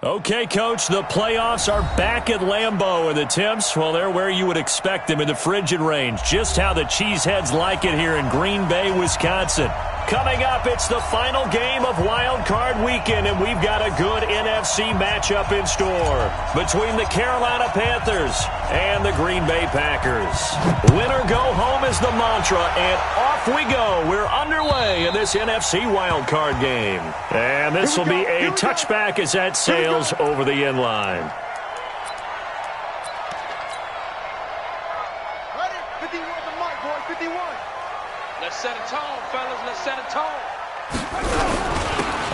Okay, Coach, the playoffs are back at Lambeau, and the temps, well, they're where you would expect them in the frigid range. Just how the Cheeseheads like it here in Green Bay, Wisconsin. Coming up, it's the final game of Wild Card Weekend, and we've got a good NFC matchup in store between the Carolina Panthers and the Green Bay Packers. Win or go home is the mantra, and off we go. We're underway in this NFC Wild Card game. And this will be a touchback as that sails over the end line. Ready? 51 the mic, boy, 51. Let's set a tone, fellas. Let's set a tone.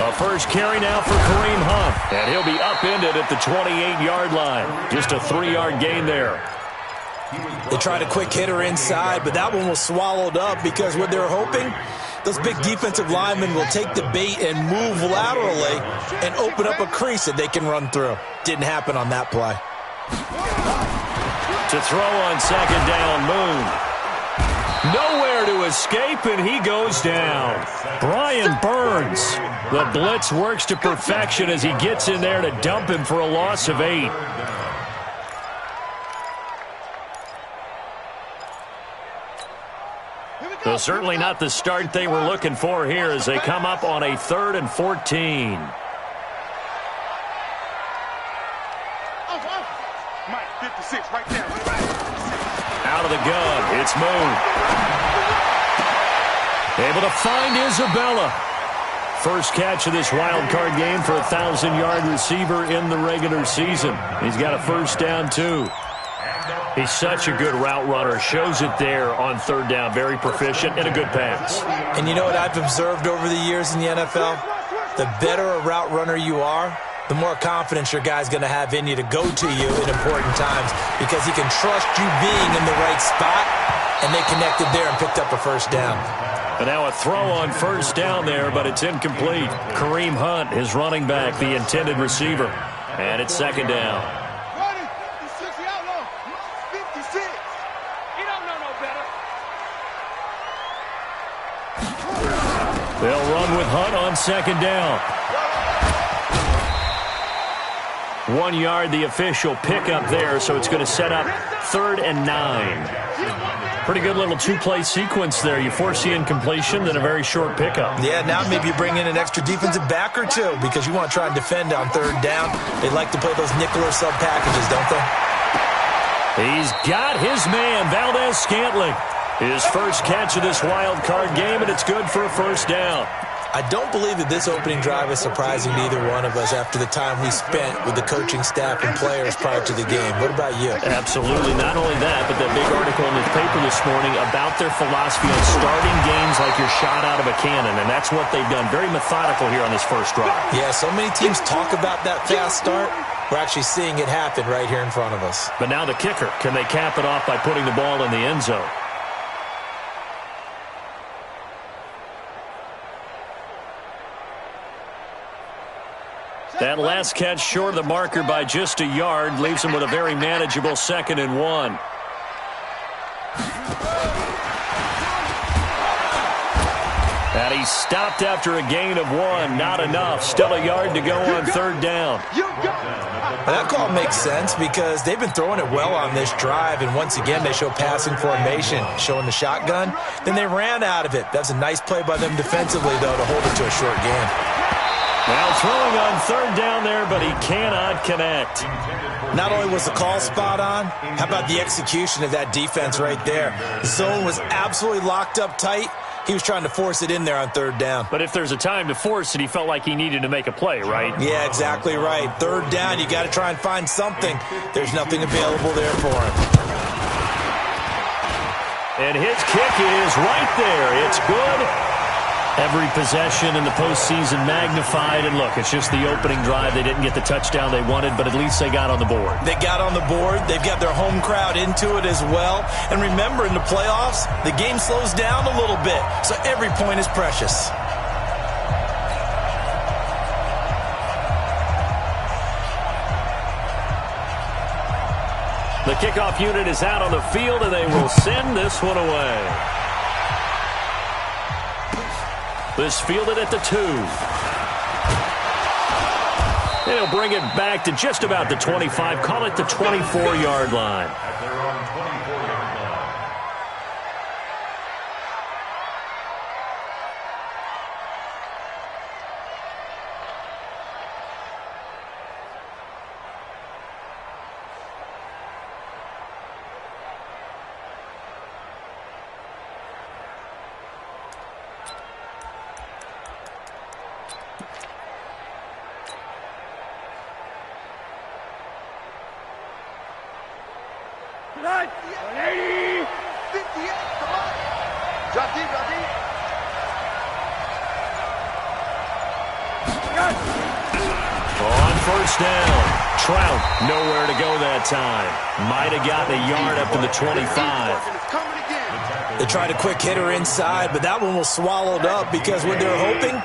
A first carry now for Kareem Hunt. And he'll be upended at the 28-yard line. Just a 3-yard gain there. They tried a quick hitter inside, but that one was swallowed up because what they're hoping, those big defensive linemen will take the bait and move laterally and open up a crease that they can run through. Didn't happen on that play. To throw on second down, Moon. Nowhere to escape, and he goes down. Brian Burns. The blitz works to perfection as he gets in there to dump him for a loss of 8. So certainly not the start they were looking for here as they come up on a 3rd and 14. Mike, 56 right there. Out of the gun, it's Moon. Able to find Isabella. First catch of this wild card game for a 1,000-yard receiver in the regular season. He's got a first down, too. He's such a good route runner. Shows it there on 3rd down. Very proficient and a good pass. And you know what I've observed over the years in the NFL? The better a route runner you are, the more confidence your guy's going to have in you to go to you in important times because he can trust you being in the right spot, and they connected there and picked up a first down. And now a throw on first down there, but it's incomplete. Kareem Hunt, his running back, the intended receiver. And it's 2nd down. 56, outlaw. 56. He don't know no better. They'll run with Hunt on 2nd down. 1 yard, the official pickup there, so it's going to set up 3rd and 9. Pretty good little 2-play sequence there. You force the incompletion, then a very short pickup. Yeah, now maybe you bring in an extra defensive back or two because you want to try and defend on 3rd down. They like to play those nickel or sub packages, don't they? He's got his man, Valdez-Scantling. His first catch of this wild card game, and it's good for a first down. I don't believe that this opening drive is surprising to either one of us after the time we spent with the coaching staff and players prior to the game. What about you? Absolutely. Not only that, but that big article in the paper this morning about their philosophy on starting games like you're shot out of a cannon, and that's what they've done. Very methodical here on this first drive. Yeah, so many teams talk about that fast start. We're actually seeing it happen right here in front of us. But now the kicker. Can they cap it off by putting the ball in the end zone? That last catch short of the marker by just a yard leaves him with a very manageable 2nd and 1. And he stopped after a gain of 1. Not enough. Still a yard to go on 3rd down. That call makes sense because they've been throwing it well on this drive, and once again they show passing formation, showing the shotgun. Then they ran out of it. That's a nice play by them defensively, though, to hold it to a short game. Now throwing on 3rd down there, but he cannot connect. Not only was the call spot on, how about the execution of that defense right there? The zone was absolutely locked up tight. He was trying to force it in there on 3rd down. But if there's a time to force it, he felt like he needed to make a play, right? Yeah, exactly right. 3rd down, you got to try and find something. There's nothing available there for him. And his kick is right there. It's good. Every possession in the postseason magnified. And look, it's just the opening drive. They didn't get the touchdown they wanted, but at least they got on the board. They got on the board. They've got their home crowd into it as well. And remember, in the playoffs, the game slows down a little bit, so every point is precious. The kickoff unit is out on the field, and they will send this one away. This fielded at the 2. And he'll bring it back to just about the 25. Call it the 24-yard line. On first down, Trout nowhere to go that time. Might have gotten a yard up to the 25. They tried a quick hitter inside, but that one was swallowed up because what they're hoping,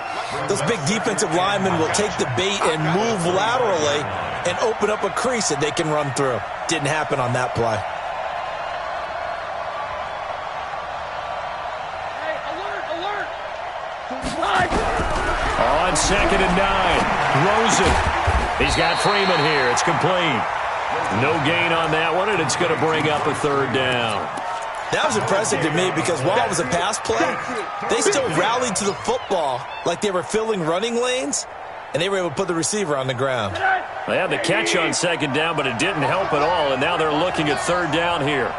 those big defensive linemen will take the bait and move laterally and open up a crease that they can run through. Didn't happen on that play. On 2nd and 9, Rosen. He's got Freeman here. It's complete. No gain on that one, and it's going to bring up a 3rd down. That was impressive to me because while it was a pass play, they still rallied to the football like they were filling running lanes, and they were able to put the receiver on the ground. They had the catch on 2nd down, but it didn't help at all, and now they're looking at 3rd down here.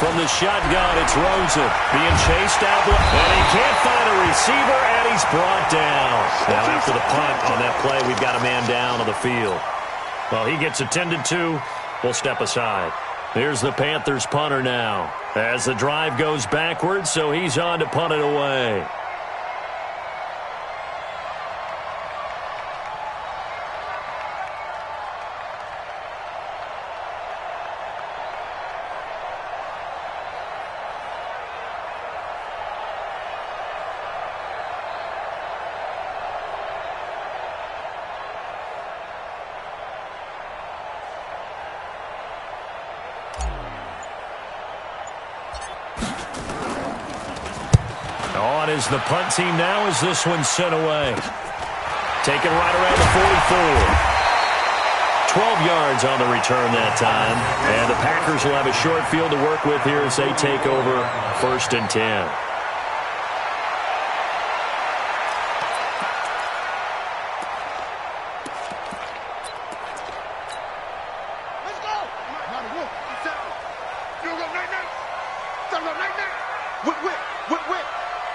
From the shotgun, it's Rosen being chased out, and he can't find a receiver, and he's brought down. Now, after the punt on that play, we've got a man down on the field. Well, he gets attended to. We'll step aside. Here's the Panthers punter now as the drive goes backwards, so he's on to punt it away. On is the punt team now as this one's sent away. Taken right around the 44. 12 yards on the return that time. And the Packers will have a short field to work with here as they take over 1st and 10.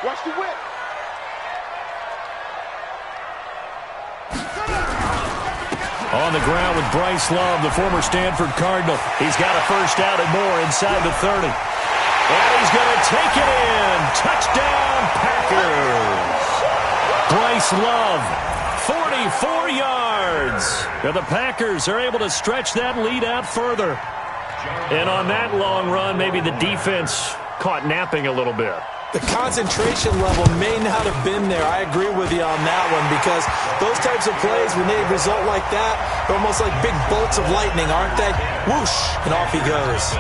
Watch the whip. On the ground with Bryce Love, the former Stanford Cardinal. He's got a first down and more inside the 30. And he's going to take it in. Touchdown, Packers. Bryce Love, 44 yards. And the Packers are able to stretch that lead out further. And on that long run, maybe the defense caught napping a little bit. The concentration level may not have been there. I agree with you on that one because those types of plays, when they result like that, they're almost like big bolts of lightning, aren't they? Whoosh, and off he goes.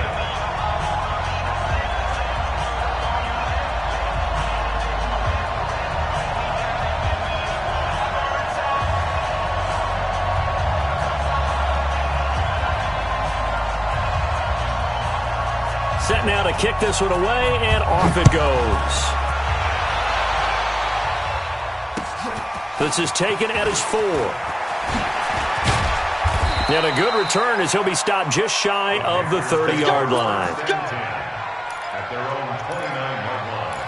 Set now to kick this one away, and off it goes. This is taken at his 4. And a good return as he'll be stopped just shy of the 30-yard line. At their own 29-yard line.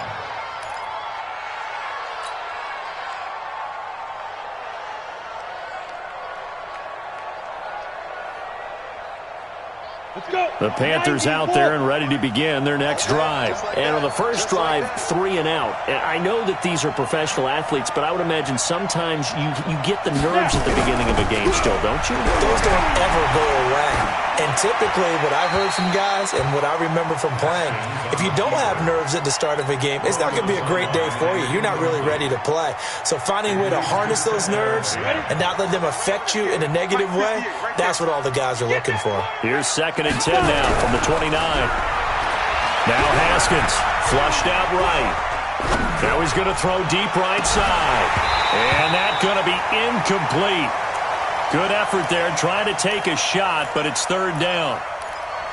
The Panthers out there and ready to begin their next drive. And on the first drive, 3 and out. And I know that these are professional athletes, but I would imagine sometimes you get the nerves at the beginning of a game still, don't you? Those don't ever go away. And typically what I've heard from guys and what I remember from playing, if you don't have nerves at the start of a game, it's not going to be a great day for you. You're not really ready to play. So finding a way to harness those nerves and not let them affect you in a negative way, that's what all the guys are looking for. Here's 2nd and 10 now from the 29. Now Haskins flushed out right. Now he's going to throw deep right side. And that's going to be incomplete. Good effort there, trying to take a shot, but it's 3rd down.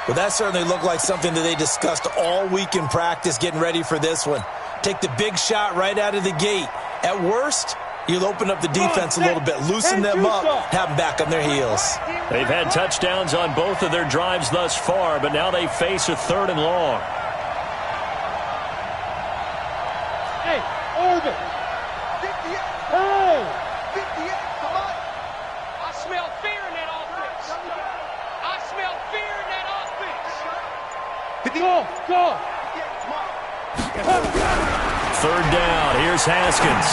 Well, that certainly looked like something that they discussed all week in practice getting ready for this one. Take the big shot right out of the gate. At worst, you'll open up the defense a little bit, loosen them up, have them back on their heels. They've had touchdowns on both of their drives thus far, but now they face a 3rd and long. Hey, Orbit. 58. Hey. 58. Come on. I smell fear in that offense. I smell fear in that offense. Go. 3rd down. Here's Haskins.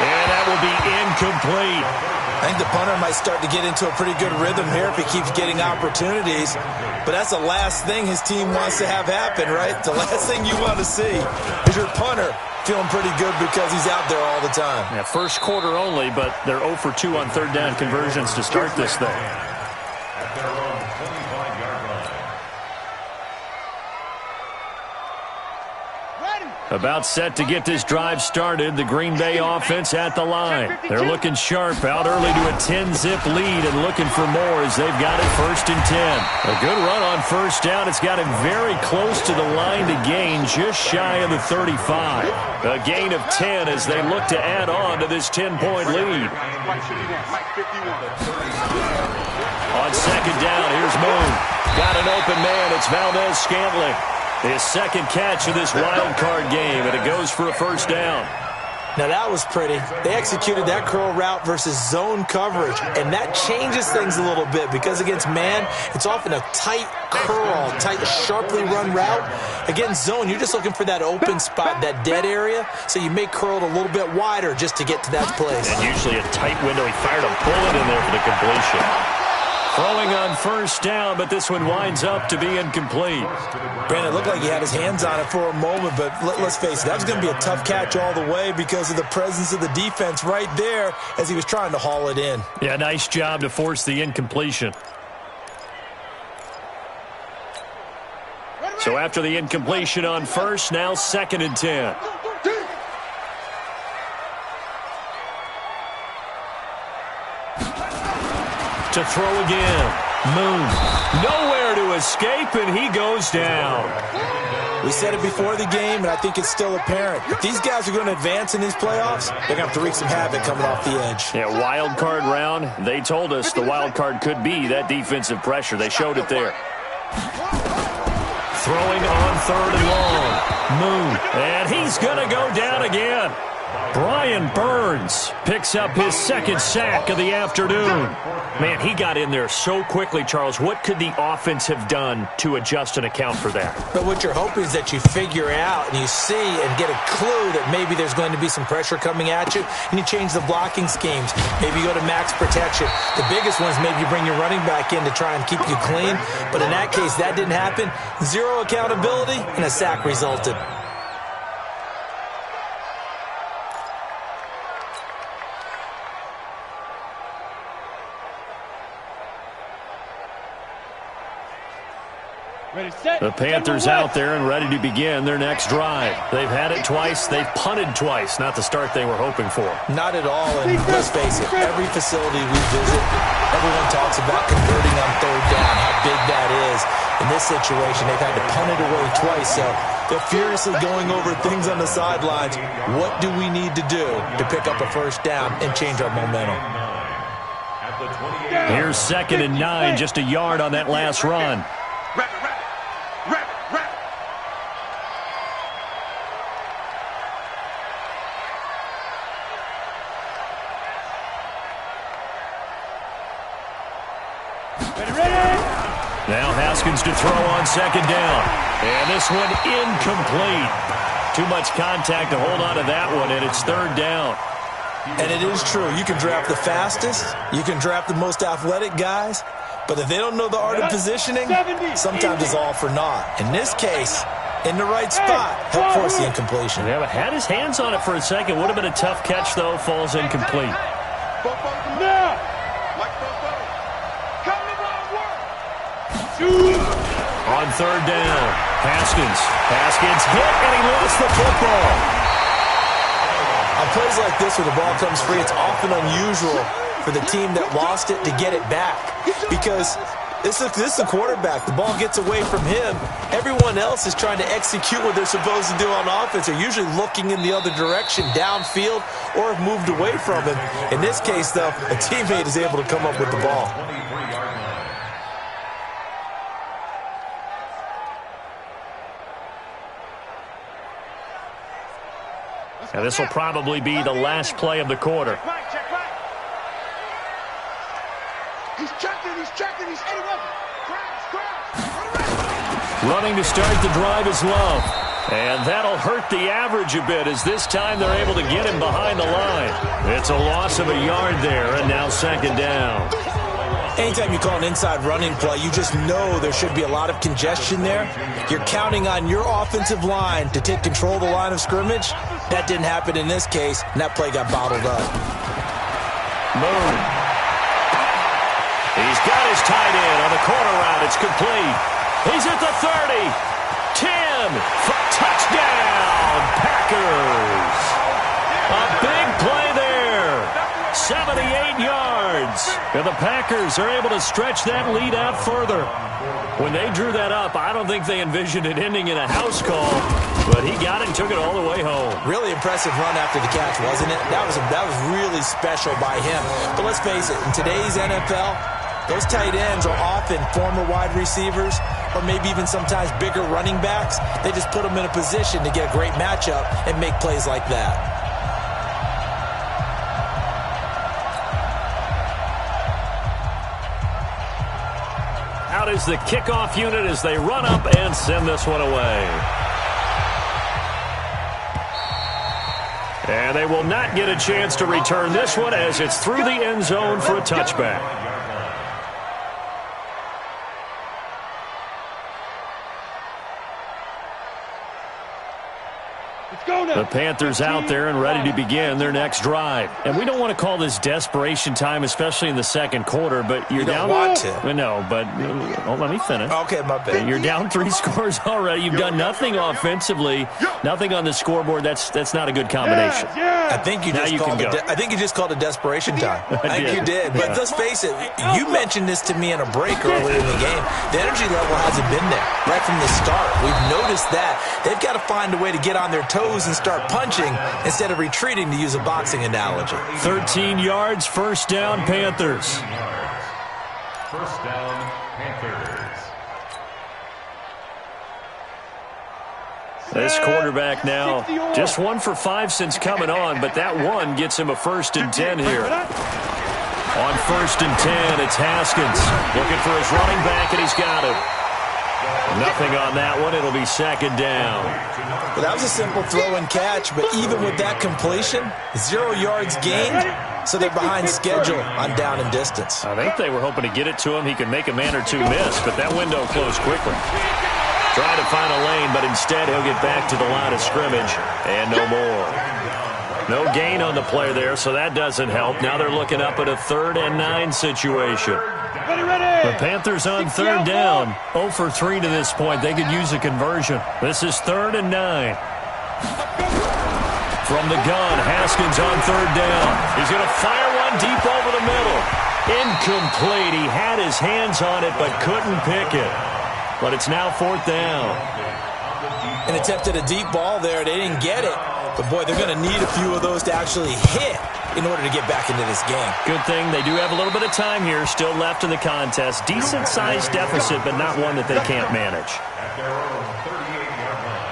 And that will be incomplete. I think the punter might start to get into a pretty good rhythm here if he keeps getting opportunities. But that's the last thing his team wants to have happen, right? The last thing you want to see is your punter feeling pretty good because he's out there all the time. Yeah, first quarter only, but they're 0 for 2 on 3rd down conversions to start this thing. At their own 25-yard line. About set to get this drive started. The Green Bay offense at the line. They're looking sharp, out early to a 10-zip lead and looking for more as they've got it 1st and 10. A good run on 1st down. It's got him very close to the line to gain, just shy of the 35. A gain of 10 as they look to add on to this 10-point lead. On 2nd down, here's Moon. Got an open man. It's Valdez-Scantling. His 2nd catch of this wild card game, and it goes for a 1st down. Now that was pretty. They executed that curl route versus zone coverage, and that changes things a little bit because against man, it's often a tight curl, tight, sharply run route. Against zone, you're just looking for that open spot, that dead area, so you may curl it a little bit wider just to get to that place. And usually a tight window. He fired a bullet in there for the completion. Throwing on 1st down, but this one winds up to be incomplete. Brandon, it looked like he had his hands on it for a moment, but let's face it, that was going to be a tough catch all the way because of the presence of the defense right there as he was trying to haul it in. Yeah, nice job to force the incompletion. So after the incompletion on 1st, now 2nd and 10. To throw again. Moon. Nowhere to escape, and he goes down. We said it before the game, and I think it's still apparent. If these guys are going to advance in these playoffs, they're going to have to wreak some havoc coming off the edge. Yeah, wild card round. They told us the wild card could be that defensive pressure. They showed it there. Throwing on 3rd and long. Moon. And he's going to go down again. Brian Burns picks up his 2nd sack of the afternoon. Man, he got in there so quickly, Charles. What could the offense have done to adjust and account for that? But what you're hoping is that you figure out and you see and get a clue that maybe there's going to be some pressure coming at you, and you change the blocking schemes. Maybe you go to max protection. The biggest one is maybe you bring your running back in to try and keep you clean. But in that case, that didn't happen. Zero accountability, and a sack resulted. The Panthers out there and ready to begin their next drive. They've had it twice. They've punted twice. Not the start they were hoping for. Not at all, and let's face it, every facility we visit, everyone talks about converting on 3rd down, how big that is. In this situation, they've had to punt it away twice, so they're furiously going over things on the sidelines. What do we need to do to pick up a 1st down and change our momentum? Here's 2nd and 9, just a yard on that last run. Now Haskins to throw on 2nd down. And this one incomplete. Too much contact to hold on to that one, and it's 3rd down. And it is true. You can draft the fastest. You can draft the most athletic guys. But if they don't know the art of positioning, sometimes it's all for naught. In this case, in the right spot, help force the incompletion. Yeah, but had his hands on it for a second. Would have been a tough catch, though. Falls incomplete. On third down, Haskins hit, and he lost the football. On plays like this where the ball comes free, it's often unusual for the team that lost it to get it back. Because this is the quarterback. The ball gets away from him. Everyone else is trying to execute what they're supposed to do on offense. They're usually looking in the other direction, downfield, or have moved away from him. In this case, though, a teammate is able to come up with the ball. Now, this will probably be the last play of the quarter. He's checking, he's Running to start the drive is Love. And that'll hurt the average a bit as this time they're able to get him behind the line. It's a loss of a yard there, and now second down. Anytime you call an inside running play, you just know there should be a lot of congestion there. You're counting on your offensive line to take control of the line of scrimmage. That didn't happen in this case, and that play got bottled up. Moon. He's got his tight end on the corner route. It's complete. He's at the 30. 10. Touchdown, Packers. A big play there. 78 yards. And the Packers are able to stretch that lead out further. When they drew that up, I don't think they envisioned it ending in a house call, but he got it and took it all the way home. Really impressive run after the catch, wasn't it? That was really special by him. But let's face it, in today's NFL, those tight ends are often former wide receivers or maybe even sometimes bigger running backs. They just put them in a position to get a great matchup and make plays like that. Out is the kickoff unit as they run up and send this one away. And they will not get a chance to return this one as it's through the end zone for a touchback. The Panthers out there and ready to begin their next drive. And we don't want to call this desperation time, especially in the second quarter, but you're down. You don't want to. No, but let me finish. Okay, my bad. You're down 3 scores already. You've done nothing offensively, nothing on the scoreboard. That's not a good combination. I think you just called it desperation time. I think you did. But let's face it, you mentioned this to me in a break earlier in the game. The energy level hasn't been there right from the start. We've noticed that. They've got to find a way to get on their toes and start punching instead of retreating, to use a boxing analogy. 13 yards, first down, Panthers. First down, Panthers. This quarterback now just 1 for 5 since coming on, but that one gets him a 1st and 10 here. On 1st and 10, it's Haskins looking for his running back, and he's got it. Nothing on that one. It'll be second down. Well, that was a simple throw and catch, but even with that completion, 0 yards gained, so they're behind schedule on down and distance. I think they were hoping to get it to him. He could make a man or two miss, but that window closed quickly. Trying to find a lane, but instead he'll get back to the line of scrimmage, and no more. No gain on the play there, so that doesn't help. Now they're looking up at a 3rd and 9 situation. The Panthers on 3rd down. 0 for 3 to this point. They could use a conversion. This is 3rd and 9. From the gun, Haskins on 3rd down. He's going to fire one deep over the middle. Incomplete. He had his hands on it but couldn't pick it. But it's now 4th down. An attempt at a deep ball there. They didn't get it. But, boy, they're going to need a few of those to actually hit in order to get back into this game. Good thing they do have a little bit of time here still left in the contest. Decent-sized deficit, but not one that they can't manage. At their own 38-yard line.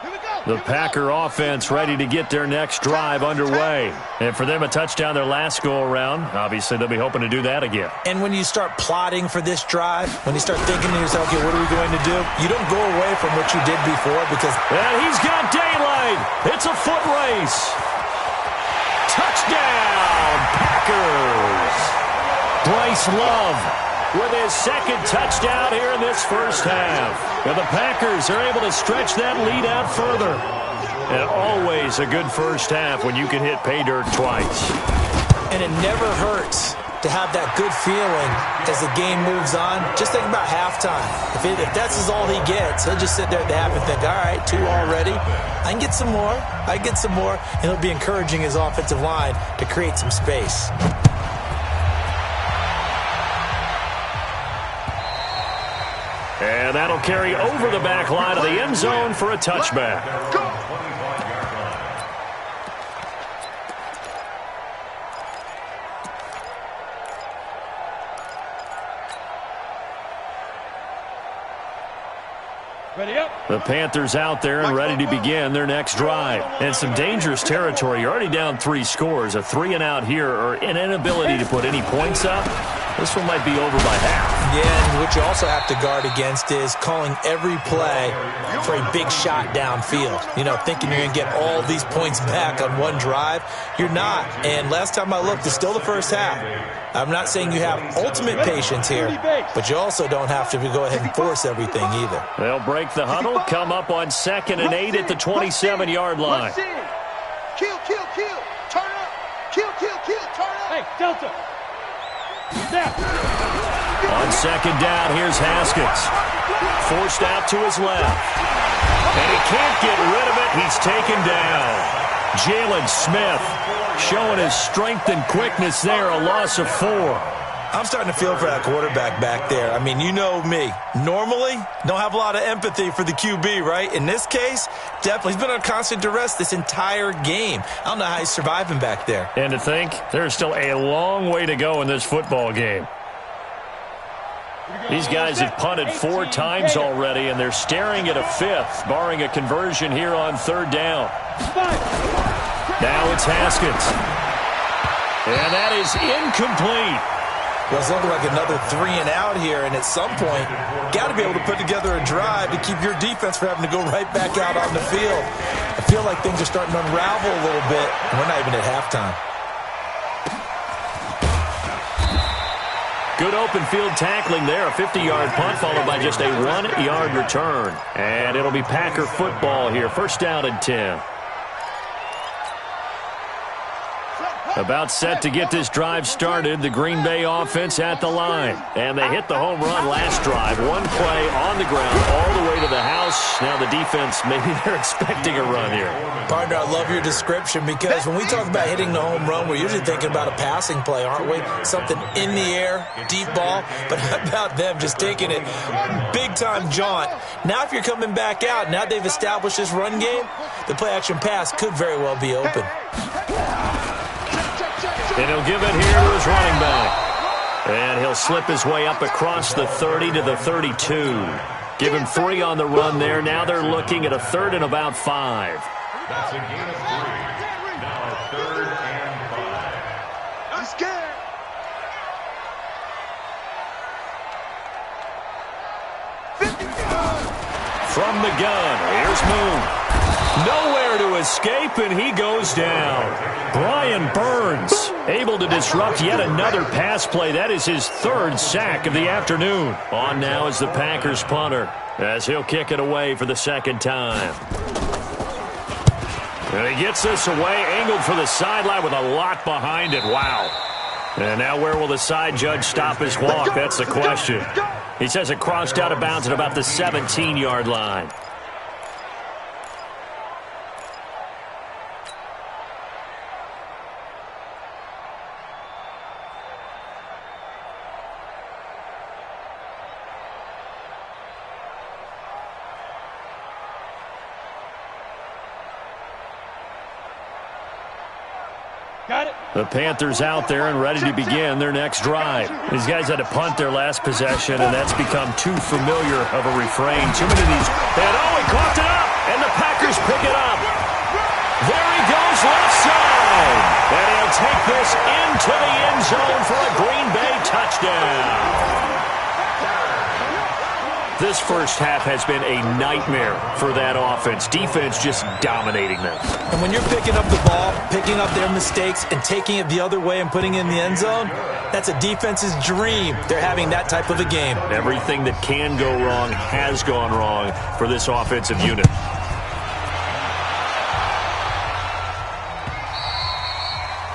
Here we go. The Packer offense ready to get their next drive underway. And for them, a touchdown their last go-around. Obviously, they'll be hoping to do that again. And when you start plotting for this drive, when you start thinking to yourself, okay, what are we going to do? You don't go away from what you did before because... And he's got daylight. It's a foot race. Touchdown, Packers. Bryce Love with his second touchdown here in this first half. And the Packers are able to stretch that lead out further. And always a good first half when you can hit pay dirt twice. And it never hurts to have that good feeling as the game moves on. Just think about halftime. If that's all he gets, he'll just sit there at the half and think, all right, 2 already. I can get some more. I can get some more. And he'll be encouraging his offensive line to create some space. And that'll carry over the back line of the end zone for a touchback. Ready up. The Panthers out there and ready to begin their next drive. And some dangerous territory. You're already down 3 scores. A 3-and-out here or an inability to put any points up. This one might be over by half. Yeah, and what you also have to guard against is calling every play for a big shot downfield. You know, thinking you're going to get all these points back on one drive. You're not. And last time I looked, it's still the first half. I'm not saying you have ultimate patience here, but you also don't have to go ahead and force everything either. They'll break the huddle, come up on 2nd and 8 at the 27-yard line. Kill, kill, kill. Turn up. Kill, kill, kill. Turn up. Hey, Delta. On 2nd down, here's Haskins. Forced out to his left. And he can't get rid of it. He's taken down. Jalen Smith showing his strength and quickness there, a loss of 4. I'm starting to feel for that quarterback back there. I mean, you know me. Normally, don't have a lot of empathy for the QB, right? In this case, definitely. He's been on constant duress this entire game. I don't know how he's surviving back there. And to think, there's still a long way to go in this football game. These guys have punted 4 times already, and they're staring at a 5th, barring a conversion here on 3rd down. Now it's Haskins. And that is incomplete. Well, it's looking like another 3-and-out here, and at some point, got to be able to put together a drive to keep your defense from having to go right back out on the field. I feel like things are starting to unravel a little bit, and we're not even at halftime. Good open field tackling there, a 50-yard punt followed by just a 1-yard return. And it'll be Packer football here, 1st down and 10. About set to get this drive started, the Green Bay offense at the line. And they hit the home run last drive. 1 play on the ground all the way to the house. Now the defense, maybe they're expecting a run here. Partner, I love your description because when we talk about hitting the home run, we're usually thinking about a passing play, aren't we? Something in the air, deep ball. But how about them just taking it big-time jaunt? Now if you're coming back out, now they've established this run game, the play-action pass could very well be open. And he'll give it here to his running back. And he'll slip his way up across the 30 to the 32. Give him 3 on the run there. Now they're looking at a 3rd and about 5. That's a gain of 3. Now 3rd and 5. I'm scared. From the gun, here's Moon. Nowhere to escape, and he goes down. Brian Burns able to disrupt yet another pass play. That is his 3rd sack of the afternoon. On now is the Packers punter as he'll kick it away for the 2nd time. And he gets this away, angled for the sideline with a lot behind it. Wow. And now where will the side judge stop his walk? That's the question. He says it crossed out of bounds at about the 17-yard line. The Panthers out there and ready to begin their next drive. These guys had to punt their last possession, and that's become too familiar of a refrain. Too many of these. And he caught it up, and the Packers Panthers pick it up. There he goes, left side. And he'll take this into the end zone for a Green Bay touchdown. This first half has been a nightmare for that offense. Defense just dominating them. And when you're picking up the ball, picking up their mistakes, and taking it the other way and putting it in the end zone, that's a defense's dream. They're having that type of a game. Everything that can go wrong has gone wrong for this offensive unit.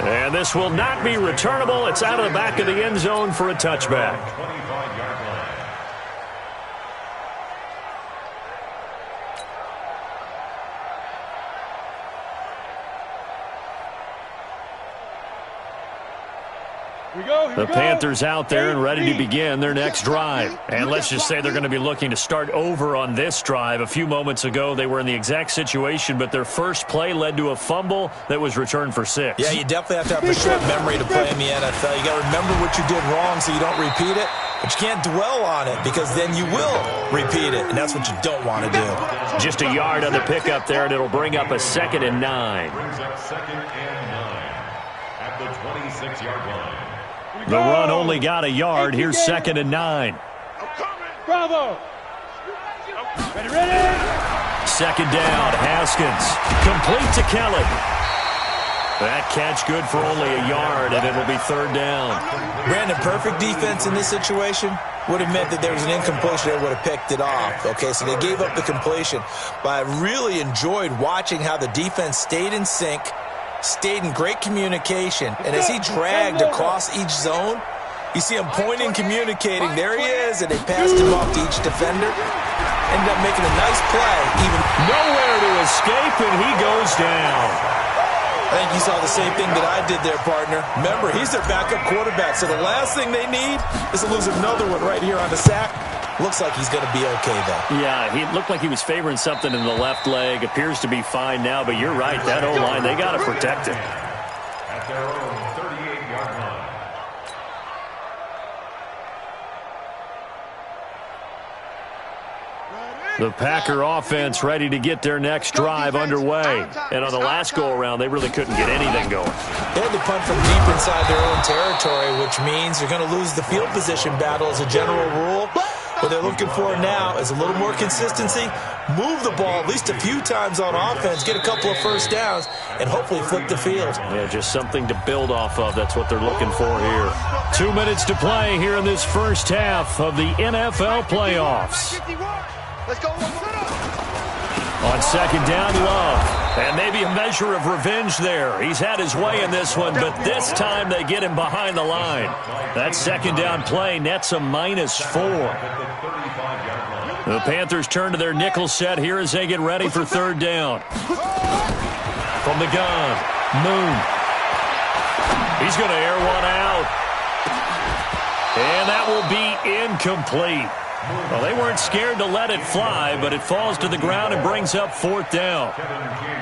And this will not be returnable. It's out of the back of the end zone for a touchback. The Panthers out there and ready to begin their next drive. And let's just say they're going to be looking to start over on this drive. A few moments ago, they were in the exact situation, but their first play led to a fumble that was returned for 6. Yeah, you definitely have to have a short memory to play in the NFL. You got to remember what you did wrong so you don't repeat it, but you can't dwell on it because then you will repeat it, and that's what you don't want to do. Just a yard on the pickup there, and it'll bring up a 2nd and 9. Brings up 2nd and 9 at the 26-yard line. The run only got a yard. Here's 2nd and 9. Bravo. Ready. 2nd down, Haskins. Complete to Kelly. That catch good for only a yard, and it'll be 3rd down. Brandon, perfect defense in this situation would have meant that there was an incompletion that would have picked it off. Okay, so they gave up the completion. But I really enjoyed watching how the defense stayed in sync, stayed in great communication, and as he dragged across each zone, you see him pointing, communicating. There he is, and they passed him off to each defender. Ended up making a nice play. Even nowhere to escape, and he goes down. I think you saw the same thing that I did there, partner. Remember, he's their backup quarterback, so the last thing they need is to lose another one right here on the sack. Looks like he's going to be okay, though. Yeah, he looked like he was favoring something in the left leg. Appears to be fine now, but you're right. That O-line, they got to protect him. At their own 38-yard line. The Packer offense ready to get their next drive underway. And on the last go-around, they really couldn't get anything going. They had to punt from deep inside their own territory, which means they're going to lose the field position battle as a general rule. What they're looking for now is a little more consistency, move the ball at least a few times on offense, get a couple of first downs, and hopefully flip the field. Yeah, just something to build off of. That's what they're looking for here. 2 minutes to play here in this first half of the NFL playoffs. Let's go. On 2nd down, Love. And maybe a measure of revenge there. He's had his way in this one, but this time they get him behind the line. That 2nd down play nets a -4. The Panthers turn to their nickel set here as they get ready for 3rd down. From the gun, Moon. He's going to air one out. And that will be incomplete. Well, they weren't scared to let it fly, but it falls to the ground and brings up 4th down.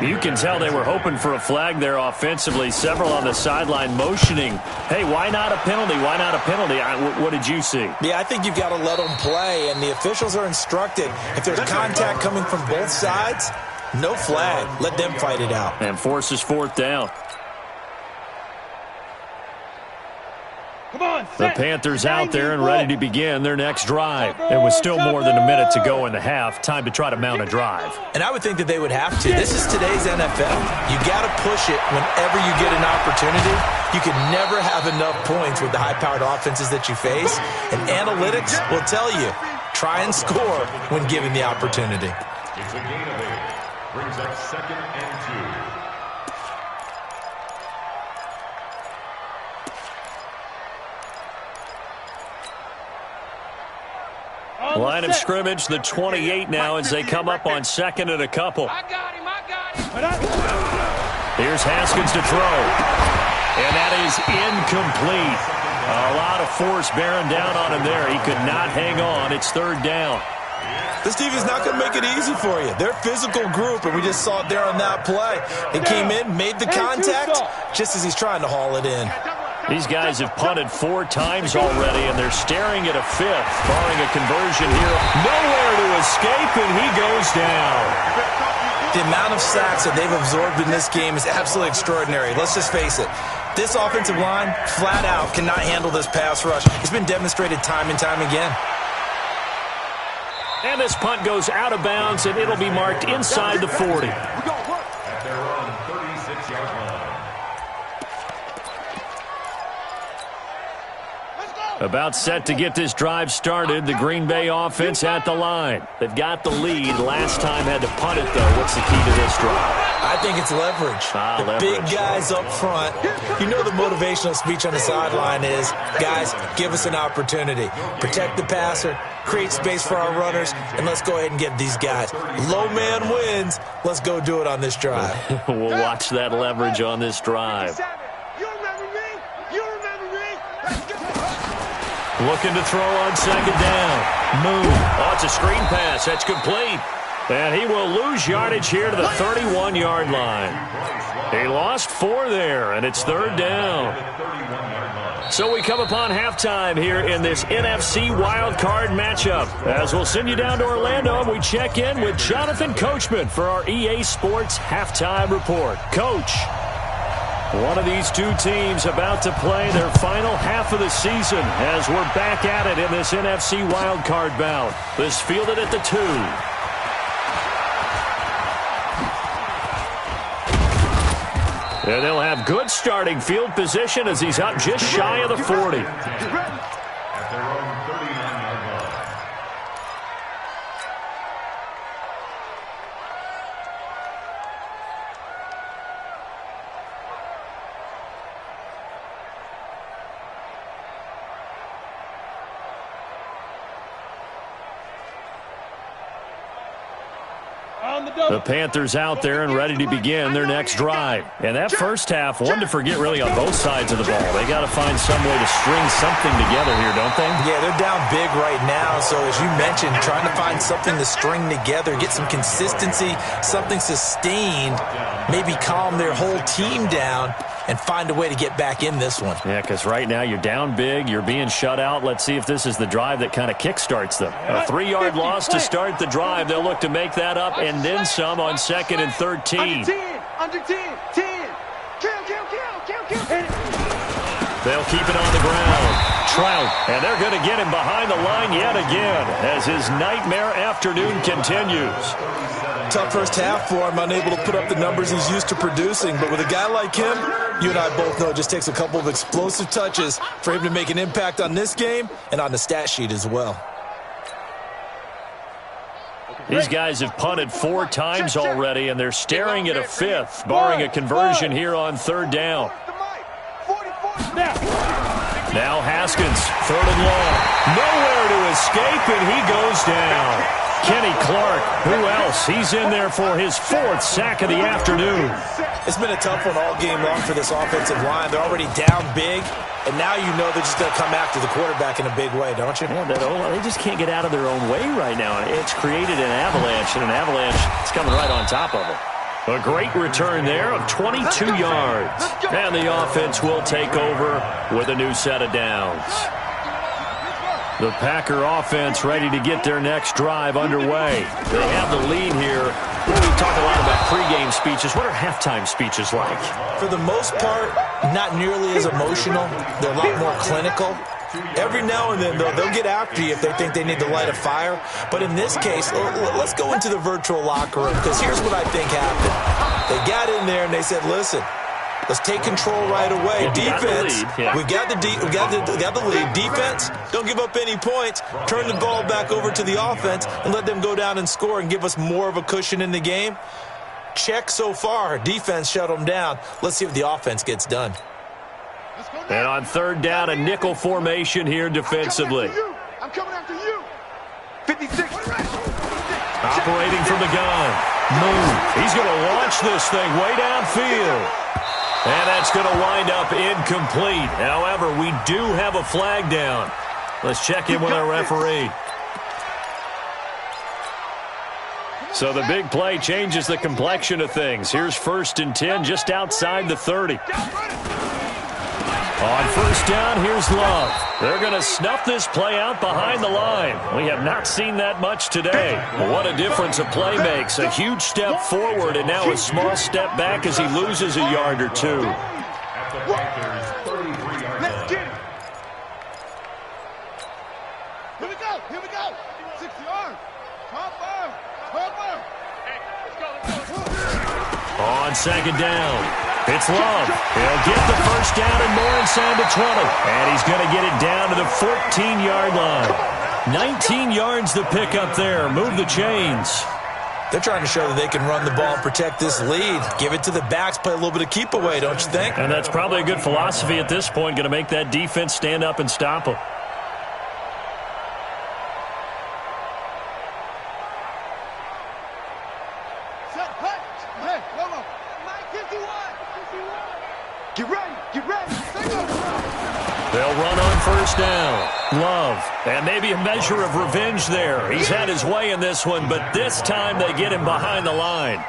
You can tell they were hoping for a flag there offensively. Several on the sideline motioning, hey, why not a penalty? Why not a penalty? What did you see? Yeah, I think you've got to let them play, and the officials are instructed. If there's contact coming from both sides, no flag. Let them fight it out. And forces 4th down. The Panthers out there and ready to begin their next drive. It was still more than a minute to go in the half. Time to try to mount a drive. And I would think that they would have to. This is today's NFL. You got to push it whenever you get an opportunity. You can never have enough points with the high-powered offenses that you face. And analytics will tell you, try and score when given the opportunity. It's a gain of 8. Brings up 2nd and 2. Line of scrimmage, the 28 now as they come up on 2nd and a couple. I got him. Here's Haskins to throw. And that is incomplete. A lot of force bearing down on him there. He could not hang on. It's 3rd down. This team is not going to make it easy for you. They're a physical group, and we just saw it there on that play. They came in, made the contact, just as he's trying to haul it in. These guys have punted 4 times already, and they're staring at a 5th, barring a conversion here. Nowhere to escape, and he goes down. The amount of sacks that they've absorbed in this game is absolutely extraordinary. Let's just face it. This offensive line, flat out, cannot handle this pass rush. It's been demonstrated time and time again. And this punt goes out of bounds, and it'll be marked inside the 40. At their own 36-yard line. About set to get this drive started. The Green Bay offense at the line. They've got the lead. Last time had to punt it, though. What's the key to this drive? I think it's leverage. The leverage. Big guys up front. You know the motivational speech on the sideline is, guys, give us an opportunity. Protect the passer, create space for our runners, and let's go ahead and get these guys. Low man wins. Let's go do it on this drive. We'll watch that leverage on this drive. Looking to throw on second down. Move. Oh, it's a screen pass. That's complete. And he will lose yardage here to the 31-yard line. He lost 4 there, and it's third down. So we come upon halftime here in this NFC wildcard matchup. As we'll send you down to Orlando, and we check in with Jonathan Coachman for our EA Sports Halftime Report. Coach, one of these two teams about to play their final half of the season as we're back at it in this NFC wildcard bout. This fielded at the 2. And they'll have good starting field position as he's up just shy of the 40. At their own 39-yard line. The Panthers out there and ready to begin their next drive. And that first half, one to forget really on both sides of the ball. They got to find some way to string something together here, don't they? Yeah, they're down big right now. So as you mentioned, trying to find something to string together, get some consistency, something sustained, maybe calm their whole team down and find a way to get back in this one. Yeah, because right now you're down big, you're being shut out. Let's see if this is the drive that kind of kickstarts them. A 3-yard loss to start the drive. They'll look to make that up and then some on 2nd and 13. Under 10, under 10, 10. Kill. They'll keep it on the ground. Trout, and they're going to get him behind the line yet again as his nightmare afternoon continues. Tough first half for him, unable to put up the numbers he's used to producing. But with a guy like him, you and I both know it just takes a couple of explosive touches for him to make an impact on this game and on the stat sheet as well. These guys have punted 4 times already, and they're staring at a 5th, barring a conversion here on 3rd down. Now Haskins, 3rd and long. Nowhere to escape, and he goes down. Kenny Clark, who else? He's in there for his 4th sack of the afternoon. It's been a tough one all game long for this offensive line. They're already down big, and now you know they're just going to come after the quarterback in a big way, don't you? Yeah, they just can't get out of their own way right now. It's created an avalanche, and an avalanche is coming right on top of it. A great return there of 22 yards. And the offense will take over with a new set of downs. The Packer offense ready to get their next drive underway. They have the lead here. We talk a lot about pregame speeches. What are halftime speeches like? For the most part, not nearly as emotional. They're a lot more clinical. Every now and then, they'll get after you if they think they need to light a fire. But in this case, let's go into the virtual locker room, because here's what I think happened. They got in there and they said, listen, let's take control right away. Defense, we got the lead. Defense, don't give up any points. Turn the ball back over to the offense and let them go down and score and give us more of a cushion in the game. Check so far. Defense shut them down. Let's see if the offense gets done. And on 3rd down, a nickel formation here defensively. I'm coming after you. 56. Operating from the gun. Move. He's going to launch this thing way downfield. And that's going to wind up incomplete. However, we do have a flag down. Let's check in with our referee. So the big play changes the complexion of things. Here's 1st and 10 just outside the 30. On first down, here's Love. They're going to snuff this play out behind the line. We have not seen that much today. What a difference a play makes. A huge step forward and now a small step back as he loses a yard or two. At the Panthers' 33-yard line. Here we go. Here we go. 60 yards. Cover. Cover. Hey, let's go. On second down, it's Love. He'll get the first down and more inside the 20. And he's going to get it down to the 14-yard line. 19 yards to pick up there. Move the chains. They're trying to show that they can run the ball and protect this lead. Give it to the backs, play a little bit of keep away, don't you think? And that's probably a good philosophy at this point, going to make that defense stand up and stop them. Get ready. Get ready. They'll run on first down. Love. And maybe a measure of revenge there. He's had his way in this one, but this time they get him behind the line.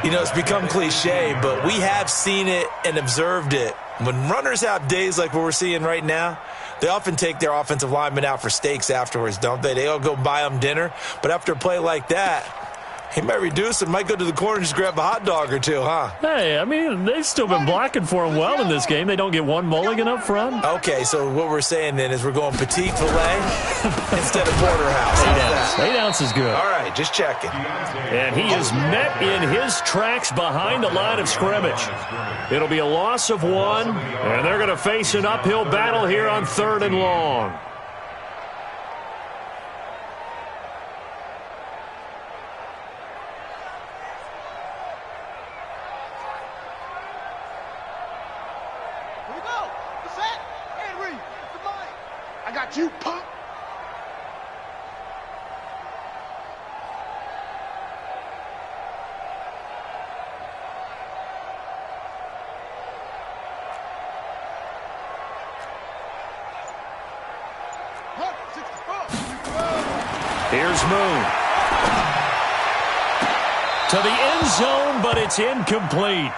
You know, it's become cliche, but we have seen it and observed it. When runners have days like what we're seeing right now, they often take their offensive linemen out for steaks afterwards, don't they? They all go buy them dinner. But after a play like that, he might reduce it, might go to the corner and just grab a hot dog or two, huh? Hey, I mean, they've still been blocking for him well in this game. They don't get one mulligan up front. Okay, so what we're saying then is we're going petite filet instead of porterhouse. 8 ounce is good. All right, just checking. And he is met in his tracks behind the line of scrimmage. It'll be a loss of 1, and they're going to face an uphill battle here on 3rd and long. You punk. Here's Moon. To the end zone, but it's incomplete.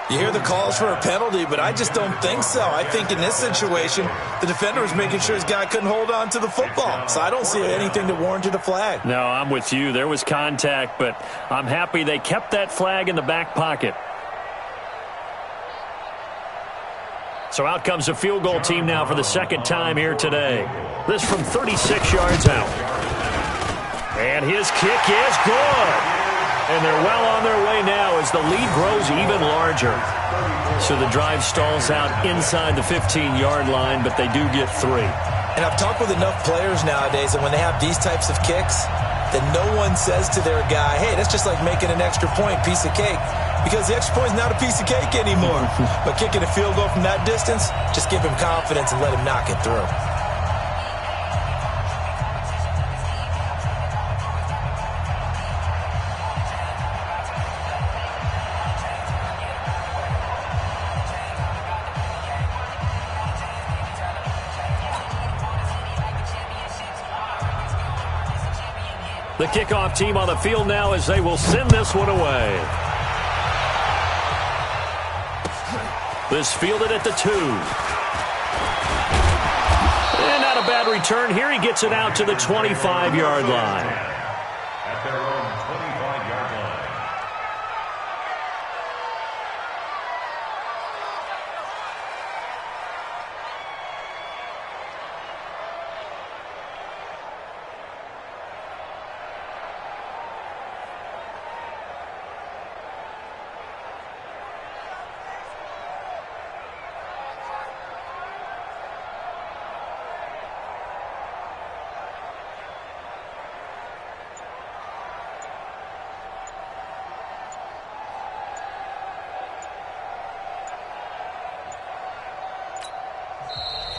You hear the calls for a penalty, but I just don't think so. I think in this situation, the defender was making sure his guy couldn't hold on to the football. So I don't see anything that warranted a flag. No, I'm with you. There was contact, but I'm happy they kept that flag in the back pocket. So out comes a field goal team now for the second time here today. This from 36 yards out. And his kick is good. And they're well on their way now as the lead grows even larger. So the drive stalls out inside the 15-yard line, but they do get 3. And I've talked with enough players nowadays that when they have these types of kicks, that no one says to their guy, hey, that's just like making an extra point, piece of cake. Because the extra point is not a piece of cake anymore. But kicking a field goal from that distance, just give him confidence and let him knock it through. The kickoff team on the field now as they will send this one away. This fielded at the 2. And not a bad return here. He gets it out to the 25-yard line. At their own 25-yard line.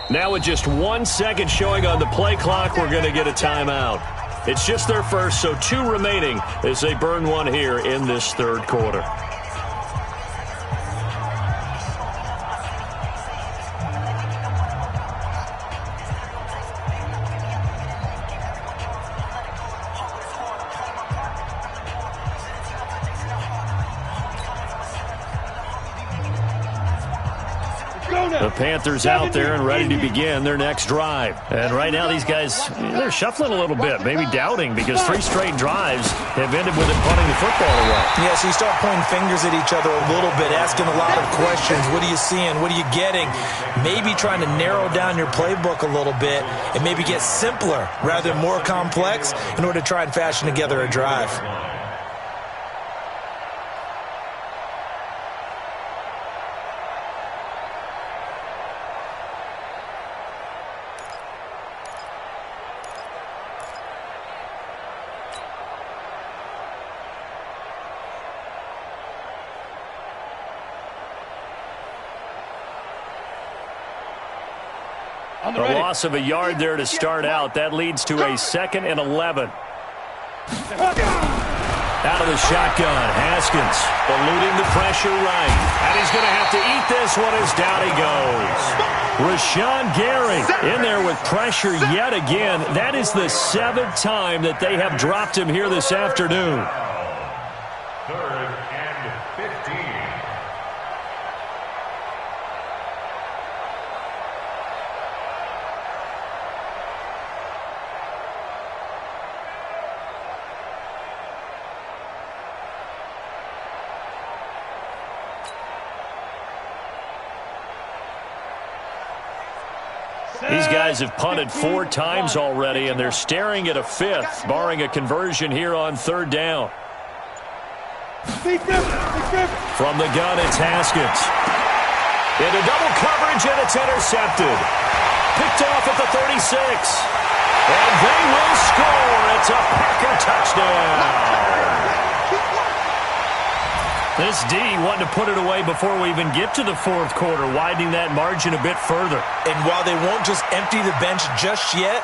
Now with just 1 second showing on the play clock, we're going to get a timeout. It's just their first, so 2 remaining as they burn one here in this third quarter. Go The Panthers out there and ready to begin their next drive. And right now these guys, they're shuffling a little bit, maybe doubting, because 3 straight drives have ended with them punting the football away. Yeah, so you start pointing fingers at each other a little bit, asking a lot of questions. What are you seeing? What are you getting? Maybe trying to narrow down your playbook a little bit and maybe get simpler rather than more complex in order to try and fashion together a drive. A loss of a yard there to start out. That leads to a 2nd and 11. Out of the shotgun, Haskins eluding the pressure right. And he's going to have to eat this one as down he goes. Rashawn Gary in there with pressure yet again. That is the 7th time that they have dropped him here this afternoon. 3rd and 15. These guys have punted 4 times already, and they're staring at a 5th, barring a conversion here on 3rd down. From the gun, it's Haskins. Into double coverage, and it's intercepted. Picked off at the 36. And they will score. It's a Packer touchdown. This D wanted to put it away before we even get to the 4th quarter, widening that margin a bit further. And while they won't just empty the bench just yet,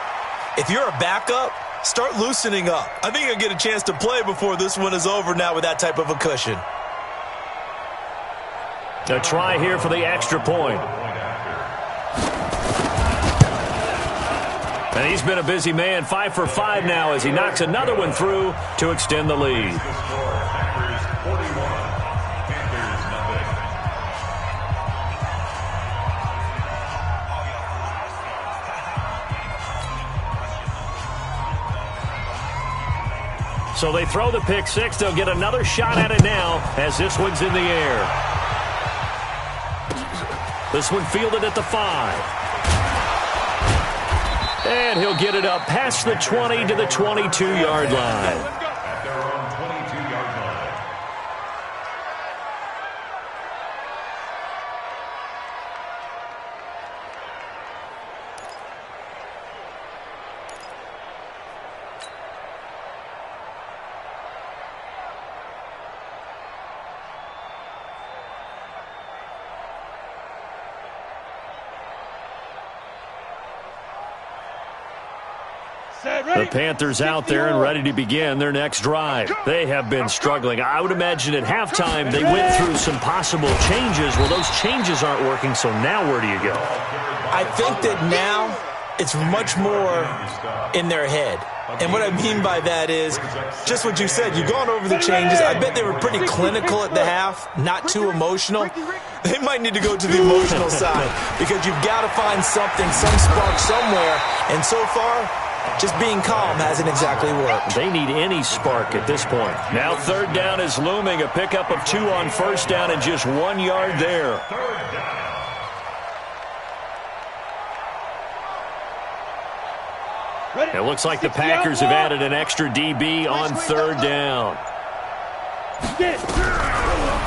if you're a backup, start loosening up. I think you'll get a chance to play before this one is over now with that type of a cushion. A try here for the extra point. And he's been a busy man, 5 for 5 now as he knocks another one through to extend the lead. So they throw the pick 6. They'll get another shot at it now as this one's in the air. This one fielded at the 5. And he'll get it up past the 20 to the 22-yard line. At their own 22-yard line. The Panthers out there and ready to begin their next drive. They have been struggling. I would imagine at halftime they went through some possible changes. Well, those changes aren't working, so now where do you go? I think that now it's much more in their head. And what I mean by that is just what you said. You've gone over the changes. I bet they were pretty clinical at the half, not too emotional. They might need to go to the emotional side because you've got to find something, some spark somewhere. And so far, just being calm hasn't exactly worked. They need any spark at this point. Now 3rd down is looming. A pickup of 2 on 1st down and just 1 yard there. 3rd down. It looks like the Packers have added an extra DB on 3rd down.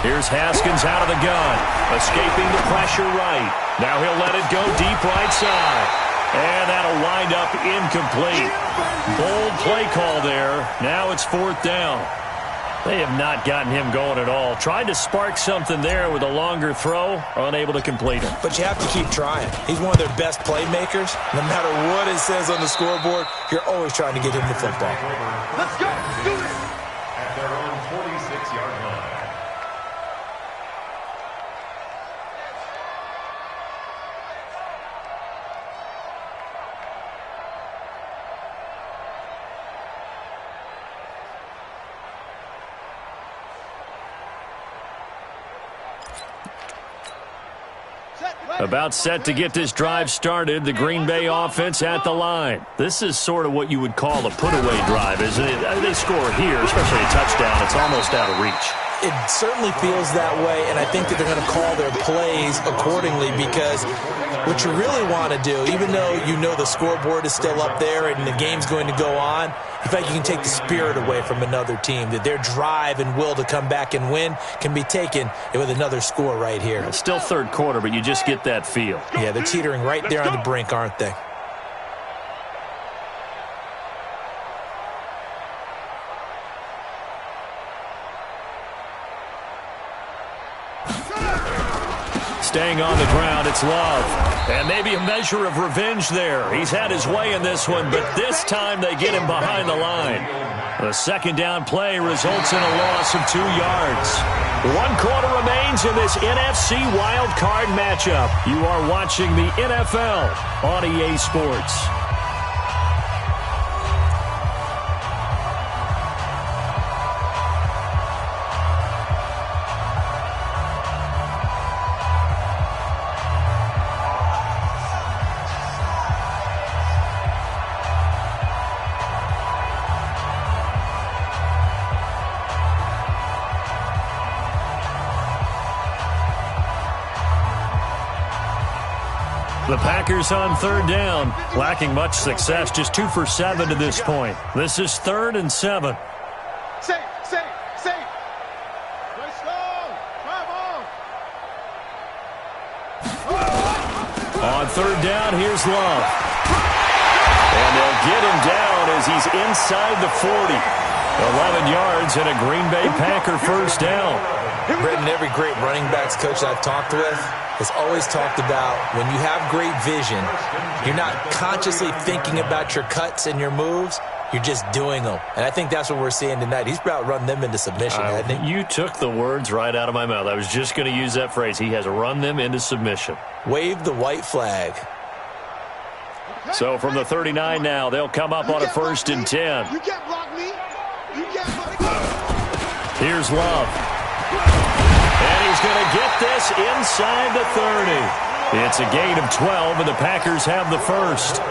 Here's Haskins out of the gun, escaping the pressure right. Now he'll let it go deep right side. And that'll wind up incomplete. Bold play call there. Now it's 4th down. They have not gotten him going at all. Tried to spark something there with a longer throw, unable to complete it. But you have to keep trying. He's one of their best playmakers. No matter what it says on the scoreboard, you're always trying to get him the football. Let's go. Do it. At their own 46-yard line. About set to get this drive started, the Green Bay offense at the line. This is sort of what you would call a put-away drive, isn't it? They score here, especially a touchdown. It's almost out of reach. It certainly feels that way, and I think that they're going to call their plays accordingly, because what you really want to do, even though you know the scoreboard is still up there and the game's going to go on, in fact, you can take the spirit away from another team, that their drive and will to come back and win can be taken with another score right here. It's still third quarter, but you just get that feel. Yeah, they're teetering right there on the brink, aren't they? Staying on the ground, it's Love. And maybe a measure of revenge there. He's had his way in this one, but this time they get him behind the line. The second down play results in a loss of 2 yards. 1 quarter remains in this NFC Wild Card matchup. You are watching the NFL on EA Sports. The Packers on third down, lacking much success, just 2 for 7 to this point. This is 3rd and 7. Safe. Let's go. Come on. On third down, here's Love. And they'll get him down as he's inside the 40. 11 yards and a Green Bay Packer first down. Brendan, every great running backs coach I've talked with has always talked about when you have great vision, you're not consciously thinking about your cuts and your moves, you're just doing them. And I think that's what we're seeing tonight. He's about run them into submission, hasn't he? You took the words right out of my mouth. I was just going to use that phrase. He has run them into submission. Wave the white flag. So from the 39 now, they'll come up on a 1st and 10. You can't block me. You can't block me. Here's Love. And he's going to get this inside the 30. It's a gain of 12, and the Packers have the first.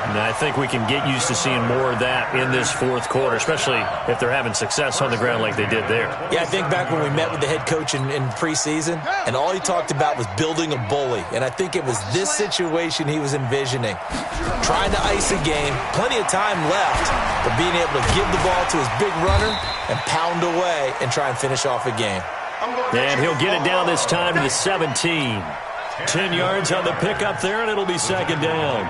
And I think we can get used to seeing more of that in this 4th quarter, especially if they're having success on the ground like they did there. Yeah, I think back when we met with the head coach in preseason, and all he talked about was building a bully. And I think it was this situation he was envisioning. Trying to ice a game, plenty of time left, but being able to give the ball to his big runner and pound away and try and finish off a game. And he'll get it down this time to the 17. 10 yards on the pickup there, and it'll be 2nd down.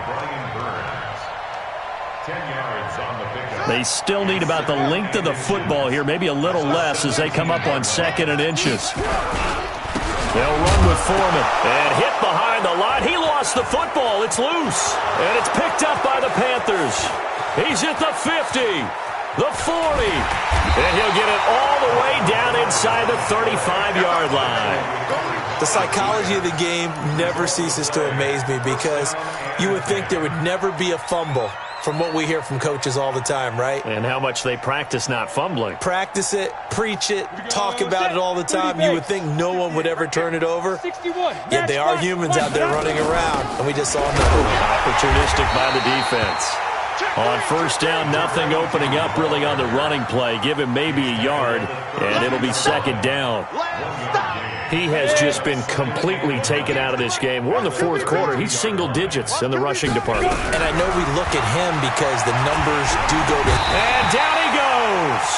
10 yards on the pickup. They still need about the length of the football here, maybe a little less as they come up on 2nd and inches. They'll run with Foreman. And hit behind the line. He lost the football. It's loose. And it's picked up by the Panthers. He's at the 50. The 40. And he'll get it all the way down inside the 35-yard line. The psychology of the game never ceases to amaze me, because you would think there would never be a fumble from what we hear from coaches all the time, right? And how much they practice not fumbling. Practice it, preach it, talk about it all the time. You would think no one would ever turn it over. Yet they are humans out there running around, and we just saw nothing. Opportunistic by the defense. On 1st down, nothing opening up really on the running play. Give him maybe a yard, and it'll be 2nd down. He has just been completely taken out of this game. We're in the 4th quarter. He's single digits in the rushing department. And I know we look at him because the numbers do go to... And down he goes.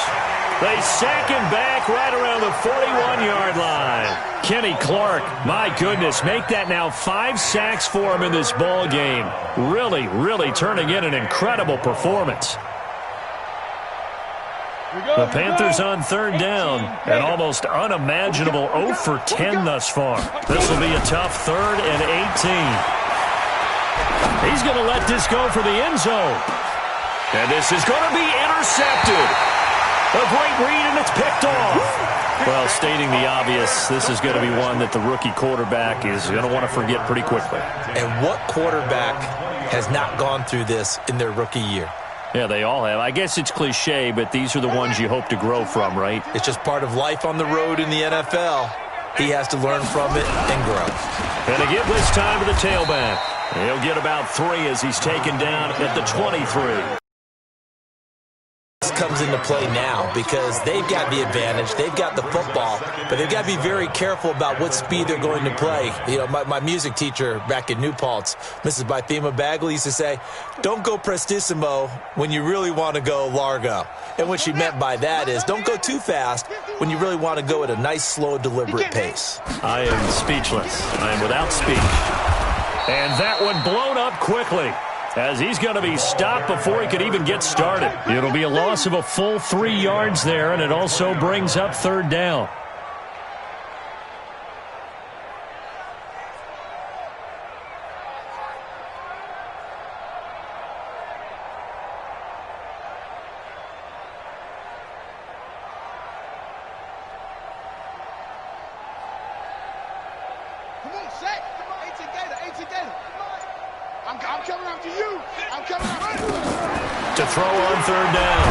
They sack him back right around the 41-yard line. Kenny Clark, my goodness, make that now 5 sacks for him in this ball game. Really, really turning in an incredible performance. The Panthers on 3rd down, an almost unimaginable 0 for 10 thus far. This will be a tough 3rd and 18. He's going to let this go for the end zone. And this is going to be intercepted. A great read, and it's picked off. Well, stating the obvious, this is going to be one that the rookie quarterback is going to want to forget pretty quickly. And what quarterback has not gone through this in their rookie year? Yeah, they all have. I guess it's cliche, but these are the ones you hope to grow from, right? It's just part of life on the road in the NFL. He has to learn from it and grow. And to give this time to the tailback. He'll get about 3 as he's taken down at the 23. Comes into play now because they've got the advantage. They've got the football, but they've got to be very careful about what speed they're going to play. You know, my music teacher back in New Paltz, Mrs. Bythema Bagley, used to say, don't go prestissimo when you really want to go largo. And what she meant by that is don't go too fast when you really want to go at a nice, slow, deliberate pace. I am speechless. I am without speech. And that one blown up quickly, as he's going to be stopped before he could even get started. It'll be a loss of a full 3 yards there, and it also brings up 3rd down. Come on, set. 18 Gator, 18 Gator. I'm coming after you. I'm coming after you. To throw on 3rd down.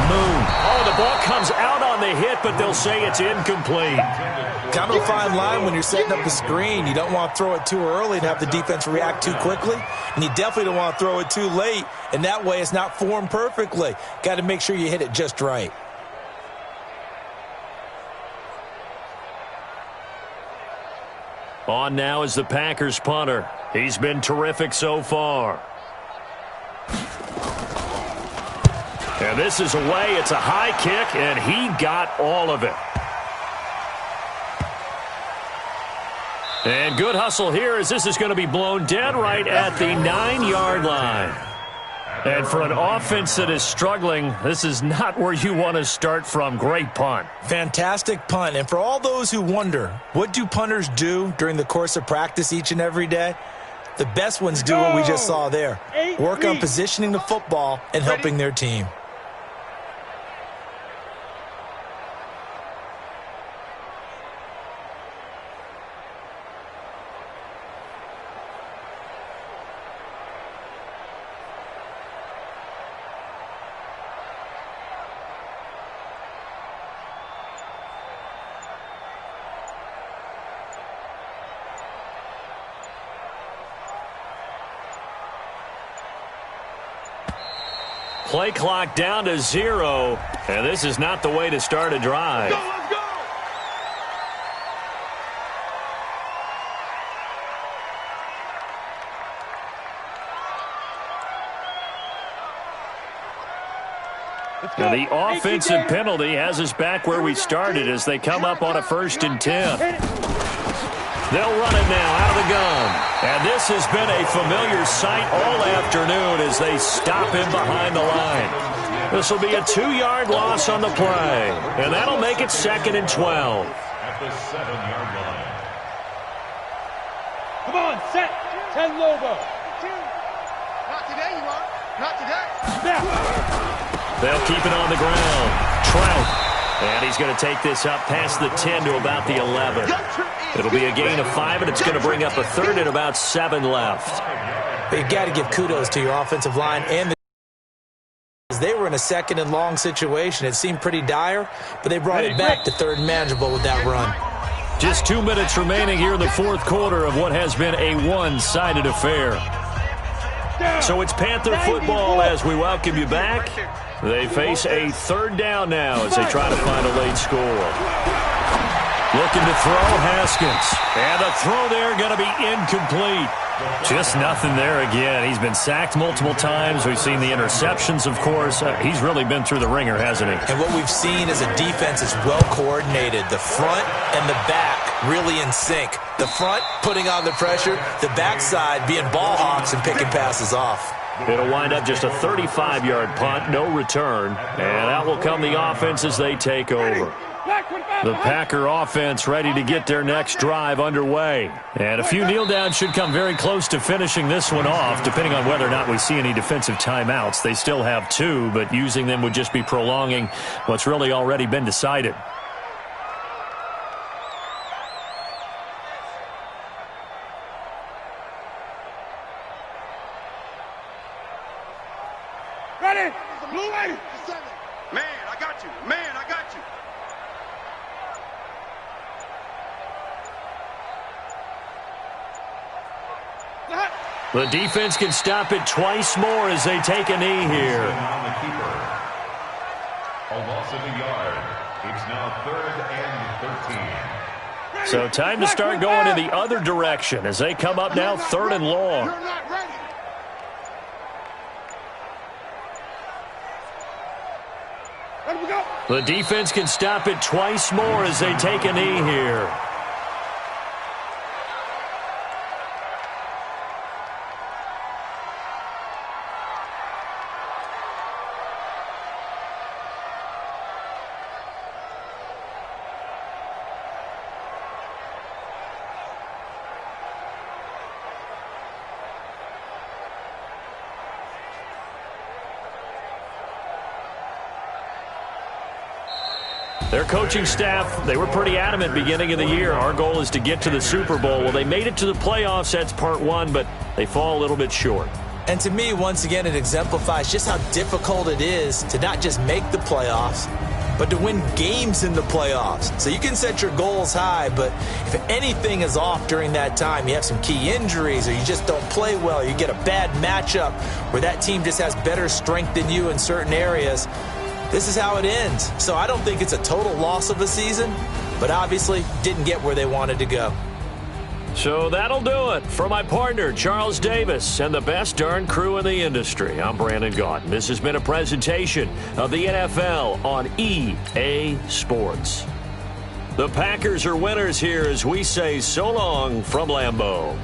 Moon. Oh, the ball comes out on the hit, but they'll say it's incomplete. Kind of a fine line when you're setting up the screen. You don't want to throw it too early and have the defense react too quickly. And you definitely don't want to throw it too late. And that way it's not formed perfectly. Got to make sure you hit it just right. On now is the Packers punter. He's been terrific so far. And this is away. It's a high kick, and he got all of it. And good hustle here as this is going to be blown dead right at the 9-yard line. And for an offense that is struggling, this is not where you want to start from. Great punt. Fantastic punt. And for all those who wonder, what do punters do during the course of practice each and every day? The best ones do what we just saw there. Work on positioning the football and helping their team. Play clock down to 0, and this is not the way to start a drive. Let's go. Now the offensive penalty has us back where we started as they come up on a 1st and 10. They'll run it now out of the gun. And this has been a familiar sight all afternoon as they stop him behind the line. This will be a 2-yard loss on the play. And that'll make it 2nd and 12. At the 7-yard line. Come on, set. 10 Lobo. Not today, you are. Not today. Now. They'll keep it on the ground. Trout. And he's going to take this up past the 10 to about the 11. It'll be a gain of 5, and it's going to bring up a 3rd and about 7 left. But you got to give kudos to your offensive line and the they were in a 2nd and long situation. It seemed pretty dire, but they brought it back to 3rd and manageable with that run. Just 2 minutes remaining here in the 4th quarter of what has been a one-sided affair. So it's Panther football as we welcome you back. They face a 3rd down now as they try to find a late score. Looking to throw, Haskins. And the throw there going to be incomplete. Just nothing there again. He's been sacked multiple times. We've seen the interceptions, of course. He's really been through the ringer, hasn't he? And what we've seen is a defense that's well coordinated. The front and the back really in sync. The front putting on the pressure, the backside being ball hawks and picking passes off. It'll wind up just a 35-yard punt, no return. And out will come the offense as they take over. The Packer offense ready to get their next drive underway. And a few kneel downs should come very close to finishing this one off, depending on whether or not we see any defensive timeouts. They still have 2, but using them would just be prolonging what's really already been decided. Ready? Blue lady. Man, I got you. Man, I got you. The defense can stop it twice more as they take a knee here. On the keeper. A loss of a yard. It's now 3rd and 13. So time to start going in the other direction as they come up now 3rd and long. You're not ready. Let we go. The defense can stop it twice more as they take a knee here. Their coaching staff, they were pretty adamant beginning of the year. Our goal is to get to the Super Bowl. Well, they made it to the playoffs. That's part one, but they fall a little bit short. And to me, once again, it exemplifies just how difficult it is to not just make the playoffs, but to win games in the playoffs. So you can set your goals high, but if anything is off during that time, you have some key injuries or you just don't play well, you get a bad matchup where that team just has better strength than you in certain areas, this is how it ends. So I don't think it's a total loss of a season, but obviously didn't get where they wanted to go. So that'll do it. For my partner, Charles Davis, and the best darn crew in the industry, I'm Brandon Gaudin. This has been a presentation of the NFL on EA Sports. The Packers are winners here as we say so long from Lambeau.